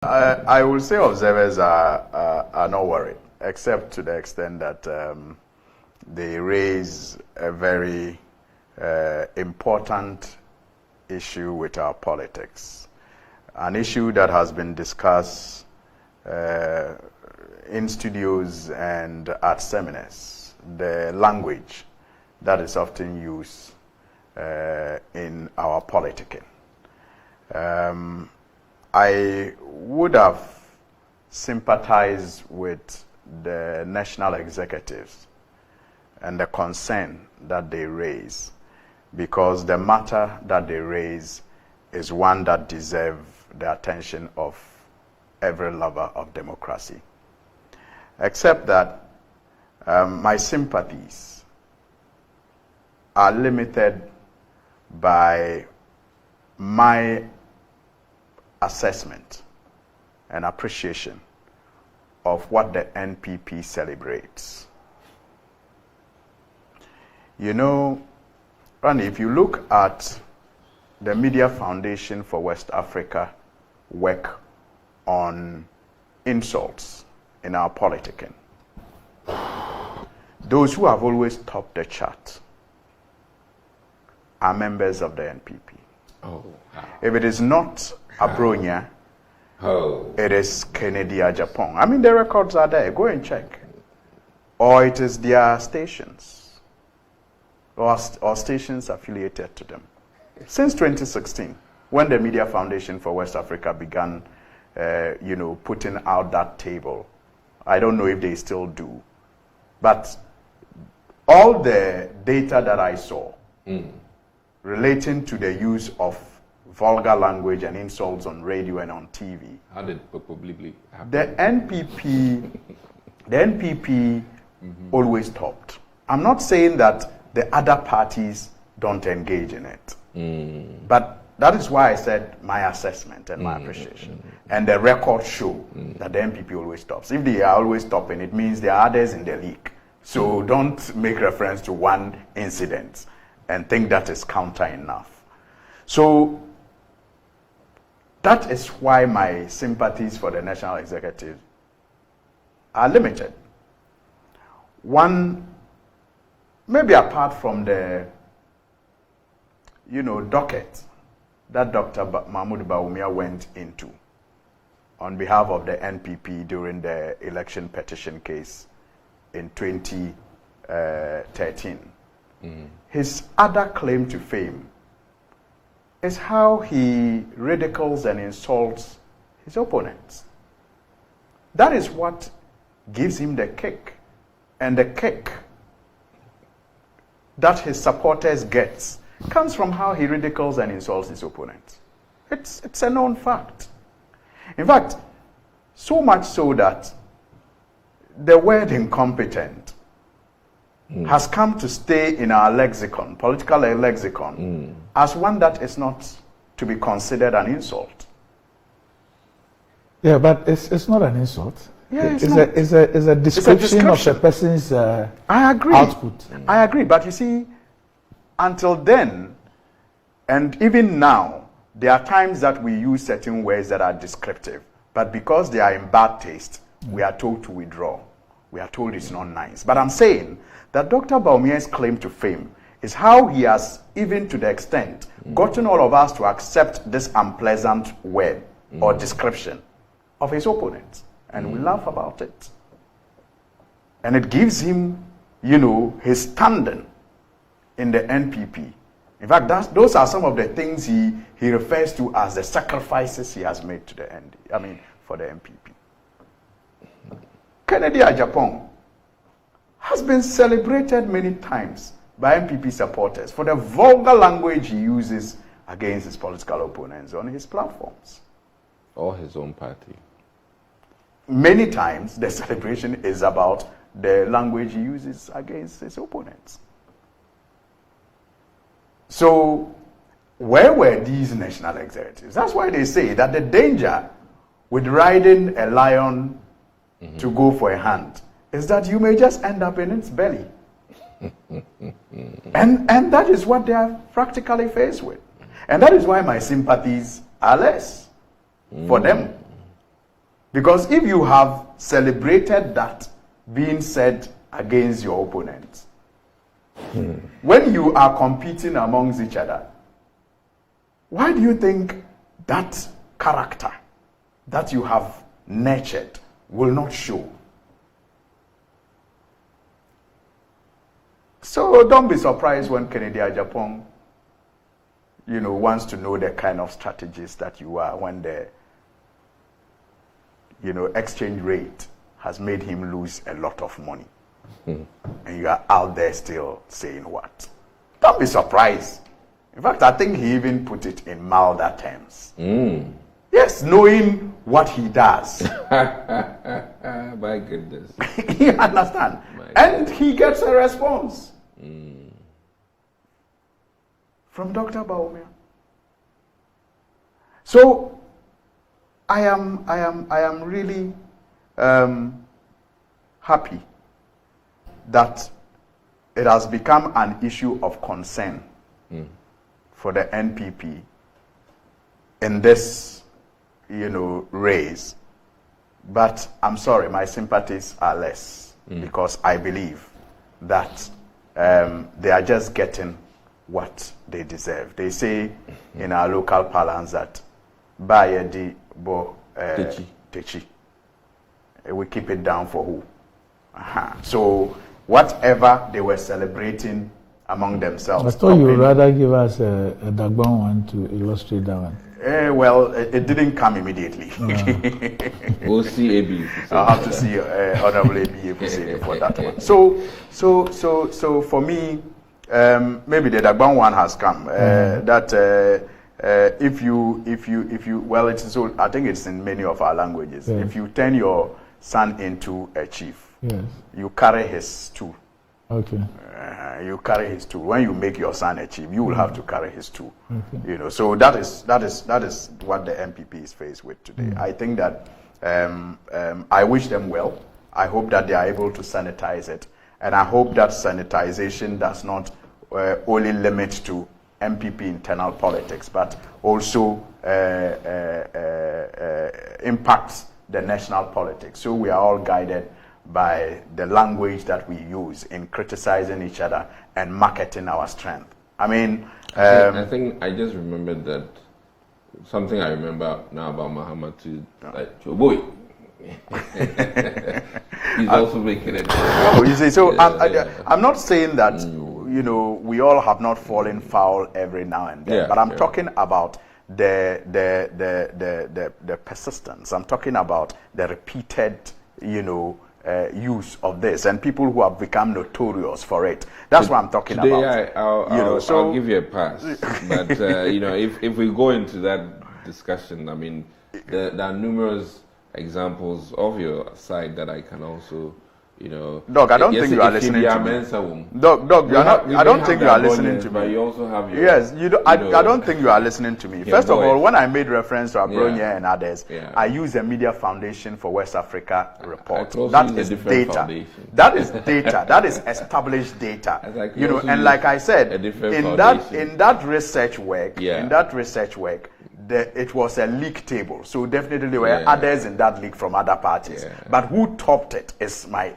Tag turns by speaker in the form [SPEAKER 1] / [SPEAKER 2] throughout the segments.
[SPEAKER 1] I will say observers are not worried, except to the extent that they raise a very important issue with our politics, an issue that has been discussed in studios and at seminars, the language that is often used in our politicking. I would have sympathized with the national executives and the concern that they raise, because the matter that they raise is one that deserves the attention of every lover of democracy. Except that my sympathies are limited by my assessment and appreciation of what the NPP celebrates. You know, Randy, if you look at the Media Foundation for West Africa work on insults in our politicking, those who have always topped the chart are members of the NPP.
[SPEAKER 2] Oh, wow.
[SPEAKER 1] If it is not Bawumia, it is Kennedy Japan. I mean, the records are there. Go and check. Or it is their stations, or stations affiliated to them. Since 2016, when the Media Foundation for West Africa began, putting out that table, I don't know if they still do, but all the data that I saw relating to the use of vulgar language and insults on radio and on TV.
[SPEAKER 2] How did it probably happen?
[SPEAKER 1] The NPP always topped. I'm not saying that the other parties don't engage in it. But that is why I said my assessment and my appreciation. And the records show that the NPP always tops. If they are always topping, it means there are others in the league. So don't make reference to one incident and think that is counter enough. So that is why my sympathies for the national executive are limited. One, maybe apart from the, docket that Dr. Mahmoud Bawumia went into on behalf of the NPP during the election petition case in 2013. His other claim to fame is how he ridicules and insults his opponents. That is what gives him the kick. And the kick that his supporters get comes from how he ridicules and insults his opponents. It's a known fact. In fact, so much so that the word incompetent has come to stay in our lexicon, political lexicon, as one that is not to be considered an insult.
[SPEAKER 3] Yeah, but it's not an insult.
[SPEAKER 1] Yeah,
[SPEAKER 3] it's a description of a person's
[SPEAKER 1] I agree.
[SPEAKER 3] output.
[SPEAKER 1] I agree, but you see, until then, and even now, there are times that we use certain words that are descriptive, but because they are in bad taste, we are told to withdraw. We are told it's not nice. But I'm saying that Dr. Bawumia's claim to fame is how he has, even to the extent, gotten all of us to accept this unpleasant word or description of his opponents. And we laugh about it. And it gives him, his standing in the NPP. In fact, those are some of the things he refers to as the sacrifices he has made to for the NPP. Kennedy Japan has been celebrated many times by NPP supporters for the vulgar language he uses against his political opponents on his platforms.
[SPEAKER 2] Or his own party.
[SPEAKER 1] Many times the celebration is about the language he uses against his opponents. So where were these national executives? That's why they say that the danger with riding a lion to go for a hand is that you may just end up in its belly. and that is what they are practically faced with. And that is why my sympathies are less for them. Because if you have celebrated that being said against your opponent, when you are competing amongst each other, why do you think that character that you have nurtured will not show? So don't be surprised when Kennedy Ajapong, wants to know the kind of strategist that you are when the, exchange rate has made him lose a lot of money. And you are out there still saying what? Don't be surprised. In fact, I think he even put it in milder terms. Yes, knowing what he does.
[SPEAKER 2] My goodness.
[SPEAKER 1] You understand? And he gets a response from Dr. Bawumia. So I am really happy that it has become an issue of concern for the NPP in this, race. But I'm sorry, my sympathies are less because I believe that they are just getting what they deserve. They say in our local parlance that "Baye di bo techi." We keep it down for who? So whatever they were celebrating among themselves.
[SPEAKER 3] I thought you would rather give us a Dagbon one to illustrate that one.
[SPEAKER 1] Well, it didn't come immediately.
[SPEAKER 2] We'll see AB.
[SPEAKER 1] I'll have to see Honorable AB for that one. So for me, maybe the Dagbon one has come. That if you, well, it is so. I think it's in many of our languages.
[SPEAKER 3] Yes.
[SPEAKER 1] If you turn your son into a chief,
[SPEAKER 3] yes,
[SPEAKER 1] you carry his stool.
[SPEAKER 3] Okay.
[SPEAKER 1] You carry his tool. When you make your son a chief, you will have to carry his tool.
[SPEAKER 3] Okay.
[SPEAKER 1] So that is what the MPP is faced with today. I think that I wish them well. I hope that they are able to sanitize it, and I hope that sanitization does not only limit to MPP internal politics, but also impacts the national politics. So we are all guided by the language that we use in criticizing each other and marketing our strength. I mean,
[SPEAKER 2] I think I just remembered that something I remember now about Muhammad too, like your boy. He's also making it.
[SPEAKER 1] Oh, you see, so I'm not saying that we all have not fallen foul every now and then, but I'm talking about the persistence. I'm talking about the repeated, use of this, and people who have become notorious for it. That's what I'm talking about.
[SPEAKER 2] I'll give you a pass. But if we go into that discussion, I mean, there are numerous examples of your side that I can also,
[SPEAKER 1] Dog, I don't think you are listening to me. Dog, I don't think you are listening to me.
[SPEAKER 2] But you also have your,
[SPEAKER 1] yes, I don't think you are listening to me. First of all, when I made reference to Abronia and others, I use the Media Foundation for West Africa report. That is data.
[SPEAKER 2] Foundation.
[SPEAKER 1] That is data. That is established data. And like I said, in that research work, it was a league table, so definitely there were others in that league from other parties. But who topped it is my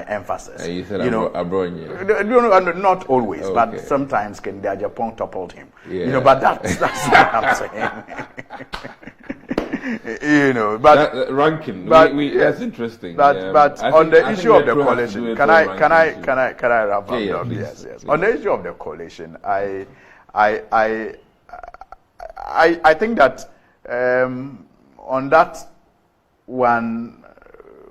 [SPEAKER 1] emphasis.
[SPEAKER 2] And you said Abronia.
[SPEAKER 1] No, not always, but sometimes Kennedy Ajapong toppled him. But that's what I'm saying. But
[SPEAKER 2] ranking.
[SPEAKER 1] But
[SPEAKER 2] that's interesting.
[SPEAKER 1] But on the issue of the coalition, can I wrap up? Yes. On the issue of the coalition, I think that on that one,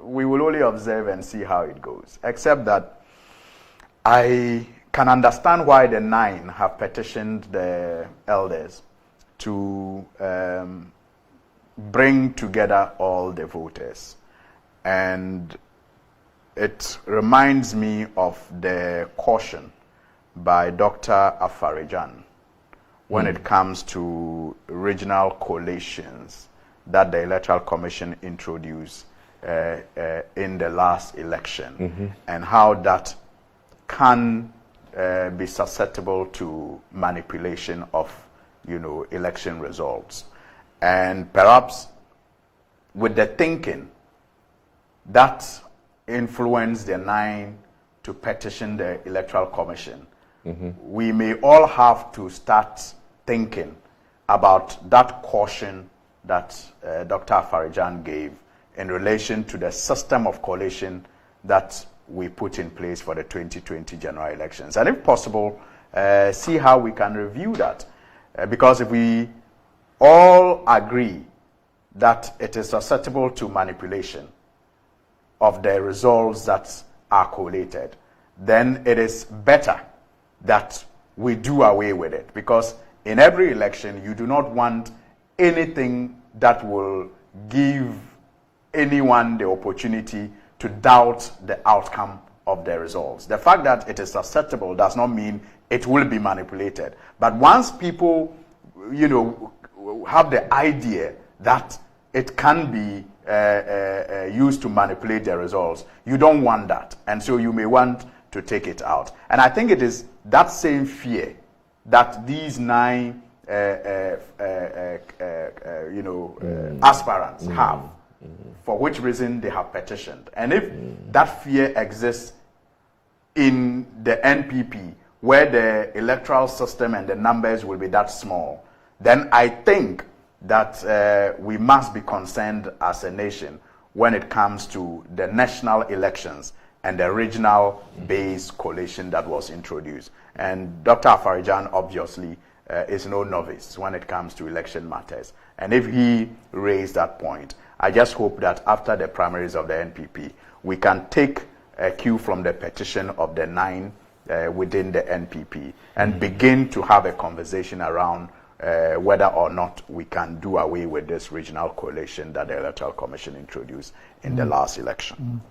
[SPEAKER 1] we will only observe and see how it goes. Except that I can understand why the 9 have petitioned the elders to bring together all the voters. And it reminds me of the caution by Dr. Afarijan when it comes to regional coalitions that the Electoral Commission introduced in the last election, and how that can be susceptible to manipulation of, election results. And perhaps with the thinking that influenced the 9 to petition the Electoral Commission, we may all have to start thinking about that caution that Dr. Afarijan gave in relation to the system of collation that we put in place for the 2020 general elections. And if possible, see how we can review that. Because if we all agree that it is susceptible to manipulation of the results that are collated, then it is better that we do away with it. Because in every election, you do not want anything that will give anyone the opportunity to doubt the outcome of the results. The fact that it is susceptible does not mean it will be manipulated. But once people, have the idea that it can be used to manipulate the results, you don't want that. And so you may want to take it out. And I think it is that same fear that these 9 aspirants have, for which reason they have petitioned. And if that fear exists in the NPP, where the electoral system and the numbers will be that small, then I think that we must be concerned as a nation when it comes to the national elections and the regional-based coalition that was introduced. And Dr. Afarijan obviously is no novice when it comes to election matters. And if he raised that point, I just hope that after the primaries of the NPP, we can take a cue from the petition of the 9 within the NPP and begin to have a conversation around whether or not we can do away with this regional coalition that the Electoral Commission introduced in the last election.